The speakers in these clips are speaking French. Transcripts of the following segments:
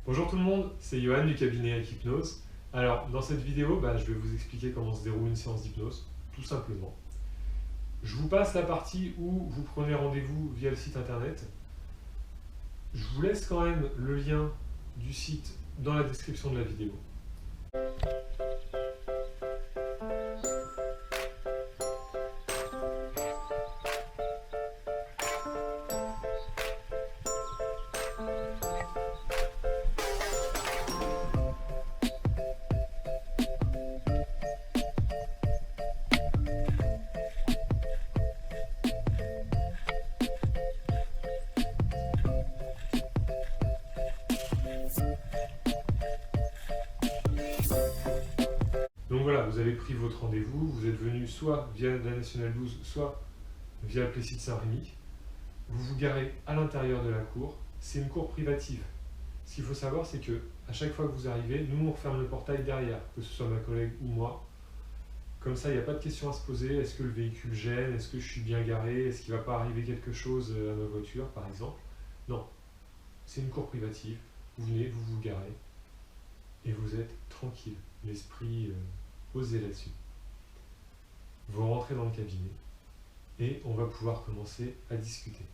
Bonjour tout le monde, c'est Johan du cabinet Hypnose. Alors, dans cette vidéo, je vais vous expliquer comment se déroule une séance d'hypnose, tout simplement. Je vous passe la partie où vous prenez rendez-vous via le site internet. Je vous laisse quand même le lien du site dans la description de la vidéo. Donc voilà, vous avez pris votre rendez-vous, vous êtes venu soit via la Nationale 12, soit via le Plessis de Saint-Rémy. Vous vous garez à l'intérieur de la cour. C'est une cour privative. Ce qu'il faut savoir, c'est que à chaque fois que vous arrivez, nous on referme le portail derrière, que ce soit ma collègue ou moi. Comme ça, il n'y a pas de questions à se poser. Est-ce que le véhicule gêne? Est-ce que je suis bien garé? Est-ce qu'il ne va pas arriver quelque chose à ma voiture, par exemple? Non. C'est une cour privative. Vous venez, vous vous garez. Et vous êtes tranquille. L'esprit posé là-dessus. Vous rentrez dans le cabinet. Et on va pouvoir commencer à discuter.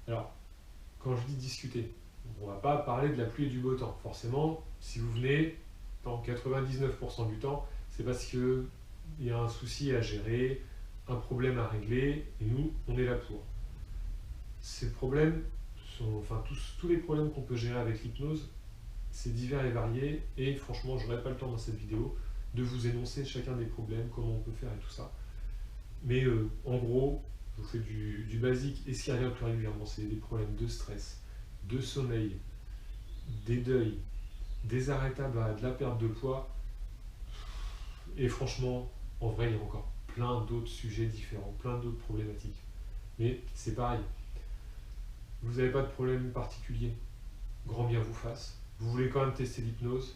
Alors, quand je dis discuter, on ne va pas parler de la pluie et du beau temps. Forcément, si vous venez, dans 99% du temps, c'est parce qu'il y a un souci à gérer, un problème à régler, et nous, on est là pour. Ces problèmes sont, tous les problèmes qu'on peut gérer avec l'hypnose, c'est divers et varié, et franchement, je n'aurai pas le temps dans cette vidéo de vous énoncer chacun des problèmes, comment on peut faire et tout ça. Mais en gros, je vous fais du basique, et ce qui revient le plus régulièrement, c'est des problèmes de stress, de sommeil, des deuils, des arrêts tabac, de la perte de poids. Et franchement, en vrai, il y a encore plein d'autres sujets différents, plein d'autres problématiques. Mais c'est pareil. Vous n'avez pas de problème particulier, grand bien vous fasse. Vous voulez quand même tester l'hypnose,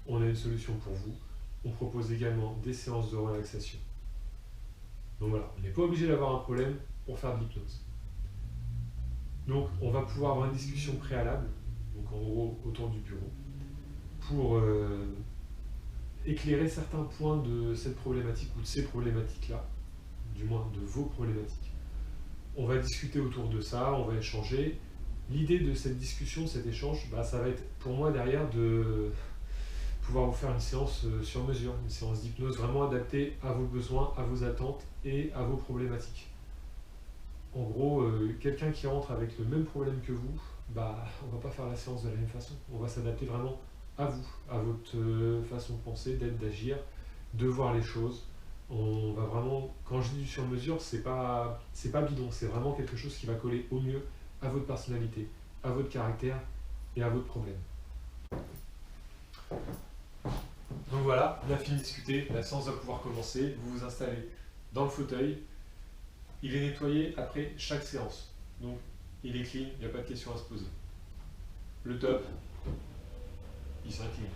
on a une solution pour vous. On propose également des séances de relaxation. Donc voilà, on n'est pas obligé d'avoir un problème pour faire de l'hypnose. Donc on va pouvoir avoir une discussion préalable, donc en gros autour du bureau, pour éclairer certains points de cette problématique ou de ces problématiques-là, du moins de vos problématiques. On va discuter autour de ça, on va échanger. L'idée de cette discussion, de cet échange, ça va être pour moi derrière de pouvoir vous faire une séance sur mesure, une séance d'hypnose vraiment adaptée à vos besoins, à vos attentes et à vos problématiques. En gros, quelqu'un qui rentre avec le même problème que vous, on ne va pas faire la séance de la même façon. On va s'adapter vraiment à vous, à votre façon de penser, d'être, d'agir, de voir les choses. On va vraiment, quand je dis du sur mesure, c'est pas bidon, c'est vraiment quelque chose qui va coller au mieux à votre personnalité, à votre caractère et à votre problème. Donc voilà, on a fini de discuter, la séance va pouvoir commencer. Vous vous installez dans le fauteuil. Il est nettoyé après chaque séance. Donc il est clean, il n'y a pas de questions à se poser. Le top, il s'incline.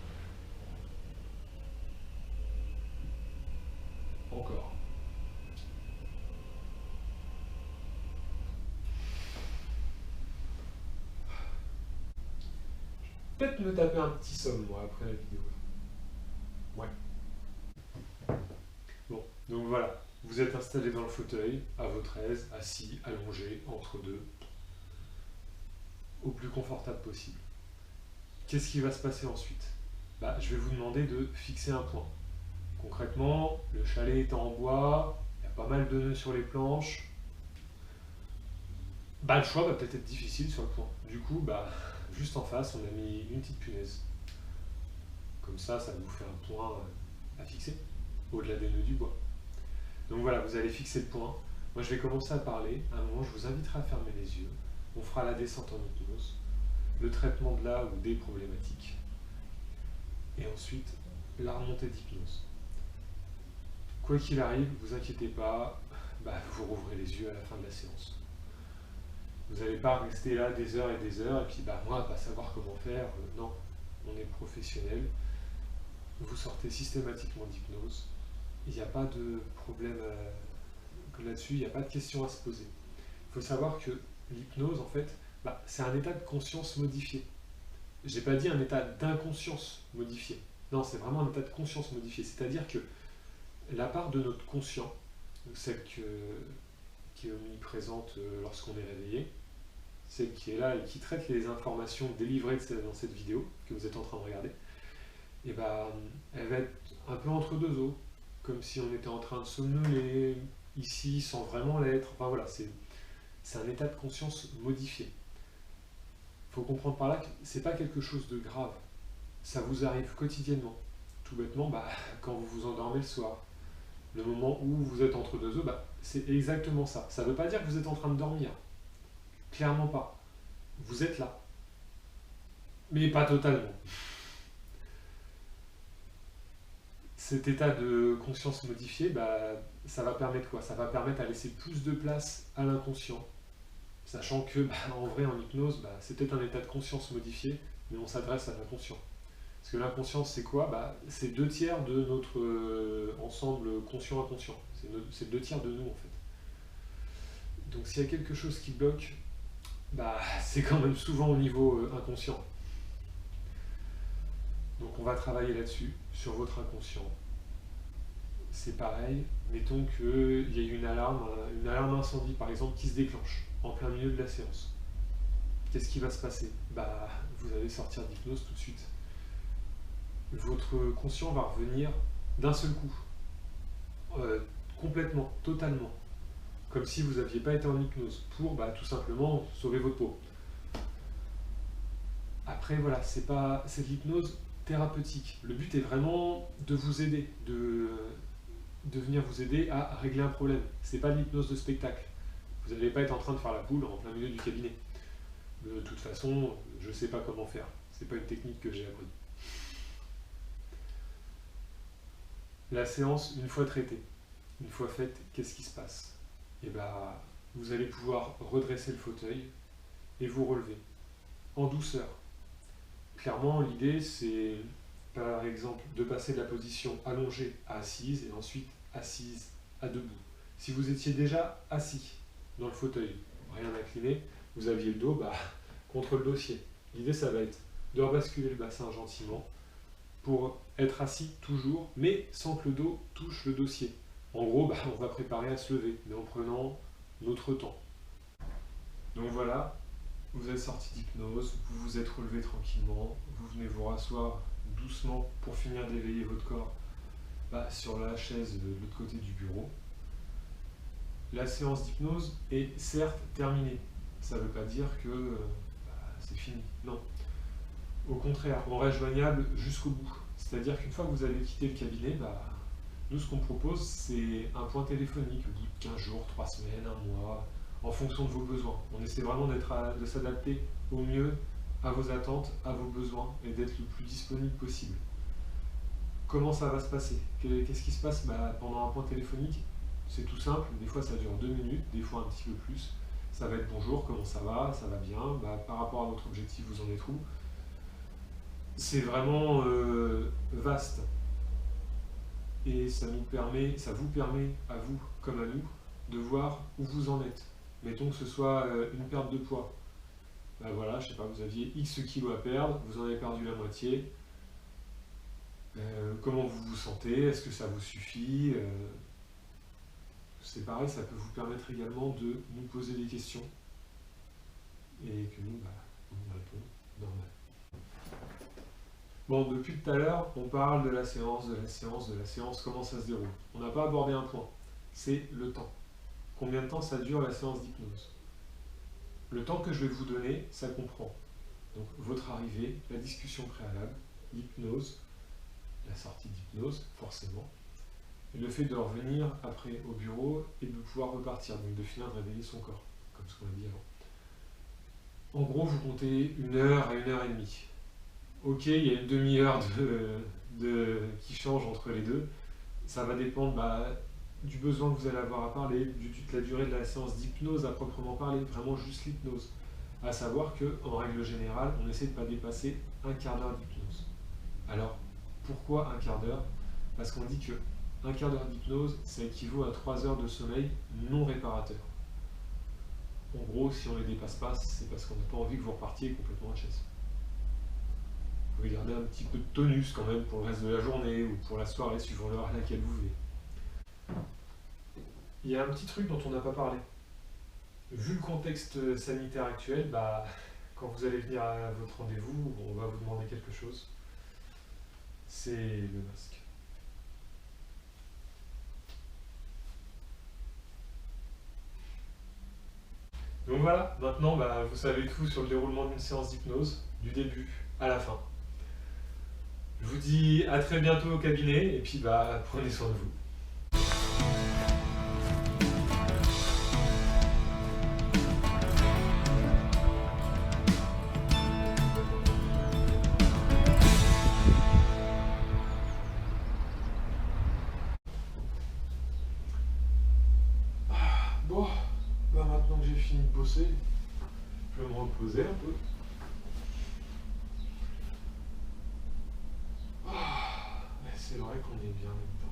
Encore. Peut-être me taper un petit somme, moi, après la vidéo. Ouais. Bon, donc voilà. Vous êtes installé dans le fauteuil, à votre aise, assis, allongé, entre deux, au plus confortable possible. Qu'est-ce qui va se passer ensuite? Je vais vous demander de fixer un point. Concrètement, le chalet étant en bois, il y a pas mal de nœuds sur les planches. Le choix va peut-être être difficile sur le point. Du coup, juste en face, on a mis une petite punaise. Comme ça vous fait un point à fixer, au-delà des nœuds du bois. Donc voilà, vous allez fixer le point. Moi, je vais commencer à parler. À un moment, je vous inviterai à fermer les yeux. On fera la descente en hypnose, le traitement de la ou des problématiques, et ensuite la remontée d'hypnose. Quoi qu'il arrive, vous inquiétez pas, vous rouvrez les yeux à la fin de la séance. Vous n'allez pas rester là des heures et puis moi, pas savoir comment faire. Non, on est professionnel. Vous sortez systématiquement d'hypnose. Il n'y a pas de problème là-dessus, il n'y a pas de questions à se poser. Il faut savoir que l'hypnose, en fait, c'est un état de conscience modifié. J'ai pas dit un état d'inconscience modifié. Non, c'est vraiment un état de conscience modifié. C'est-à-dire que la part de notre conscient, celle qui est omniprésente lorsqu'on est réveillé, celle qui est là et qui traite les informations délivrées dans cette vidéo que vous êtes en train de regarder, et ben, elle va être un peu entre deux eaux, comme si on était en train de somnoler ici sans vraiment l'être. Enfin voilà, c'est un état de conscience modifié. Il faut comprendre par là que c'est pas quelque chose de grave. Ça vous arrive quotidiennement. Tout bêtement, quand vous vous endormez le soir, le moment où vous êtes entre deux eaux, c'est exactement ça. Ça ne veut pas dire que vous êtes en train de dormir. Clairement pas. Vous êtes là. Mais pas totalement. Cet état de conscience modifié, ça va permettre quoi? Ça va permettre à laisser plus de place à l'inconscient. Sachant que, en vrai, en hypnose, c'est peut-être un état de conscience modifié, mais on s'adresse à l'inconscient. Parce que l'inconscient, c'est quoi? C'est 2/3 de notre ensemble conscient-inconscient. C'est 2/3 de nous, en fait. Donc s'il y a quelque chose qui bloque, c'est quand même souvent au niveau inconscient. Donc on va travailler là-dessus, sur votre inconscient. C'est pareil, mettons qu'il y a une alarme incendie par exemple qui se déclenche en plein milieu de la séance. Qu'est-ce qui va se passer? Vous allez sortir d'hypnose tout de suite. Votre conscient va revenir d'un seul coup, complètement, totalement, comme si vous n'aviez pas été en hypnose, pour tout simplement sauver votre peau. Après voilà, c'est de l'hypnose thérapeutique. Le but est vraiment de vous aider, de venir vous aider à régler un problème. C'est pas de l'hypnose de spectacle. Vous n'allez pas être en train de faire la poule en plein milieu du cabinet. De toute façon, je ne sais pas comment faire. C'est pas une technique que j'ai appris. La séance, une fois traitée, une fois faite, qu'est-ce qui se passe? Vous allez pouvoir redresser le fauteuil et vous relever en douceur. Clairement, l'idée, c'est par exemple de passer de la position allongée à assise et ensuite assise à debout. Si vous étiez déjà assis dans le fauteuil, rien incliné, vous aviez le dos contre le dossier. L'idée, ça va être de rebasculer le bassin gentiment pour être assis toujours, mais sans que le dos touche le dossier. En gros, on va préparer à se lever, mais en prenant notre temps. Donc voilà, vous êtes sorti d'hypnose, vous vous êtes relevé tranquillement, vous venez vous rasseoir doucement pour finir d'éveiller votre corps sur la chaise de l'autre côté du bureau. La séance d'hypnose est certes terminée. Ça ne veut pas dire que c'est fini. Non. Au contraire, on reste joignable jusqu'au bout. C'est-à-dire qu'une fois que vous avez quitté le cabinet, nous ce qu'on propose c'est un point téléphonique au bout de 15 jours, 3 semaines, 1 mois, en fonction de vos besoins. On essaie vraiment de s'adapter au mieux à vos attentes, à vos besoins et d'être le plus disponible possible. Comment ça va se passer? Qu'est-ce qui se passe pendant un point téléphonique? C'est tout simple, des fois ça dure 2 minutes, des fois un petit peu plus. Ça va être bonjour, comment ça va bien, par rapport à votre objectif, vous en êtes où? C'est vraiment vaste. Et ça vous permet, à vous comme à nous, de voir où vous en êtes. Mettons que ce soit une perte de poids. Voilà, je sais pas, vous aviez X kilos à perdre, vous en avez perdu la moitié. Comment vous vous sentez? Est-ce que ça vous suffit? C'est pareil, ça peut vous permettre également de nous poser des questions et que nous, on répond normal. Bon, depuis tout à l'heure, on parle de la séance, comment ça se déroule. On n'a pas abordé un point, c'est le temps. Combien de temps ça dure la séance d'hypnose? Le temps que je vais vous donner, ça comprend donc votre arrivée, la discussion préalable, l'hypnose, la sortie d'hypnose, forcément, et le fait de revenir après au bureau et de pouvoir repartir, donc de finir de réveiller son corps, comme ce qu'on a dit avant. En gros, vous comptez 1 heure à 1 heure et demie. Ok, il y a une demi-heure qui change entre les deux. Ça va dépendre du besoin que vous allez avoir à parler, de la durée de la séance d'hypnose à proprement parler, vraiment juste l'hypnose. À savoir qu'en règle générale, on essaie de ne pas dépasser 1/4 d'heure d'hypnose. Alors, pourquoi 1/4 d'heure? Parce qu'on dit que 1/4 d'heure d'hypnose, ça équivaut à 3 heures de sommeil non réparateur. En gros, si on ne les dépasse pas, c'est parce qu'on n'a pas envie que vous repartiez complètement HS. pouvez garder un petit peu de tonus quand même pour le reste de la journée ou pour la soirée suivant l'heure à laquelle vous venez. Il y a un petit truc dont on n'a pas parlé. Vu le contexte sanitaire actuel, quand vous allez venir à votre rendez-vous, on va vous demander quelque chose. C'est le masque. Donc voilà, maintenant vous savez tout sur le déroulement d'une séance d'hypnose, du début à la fin. Je vous dis à très bientôt au cabinet et puis prenez soin de vous. Bon, maintenant que j'ai fini de bosser, je vais me reposer un peu. C'est vrai qu'on est bien là-dedans.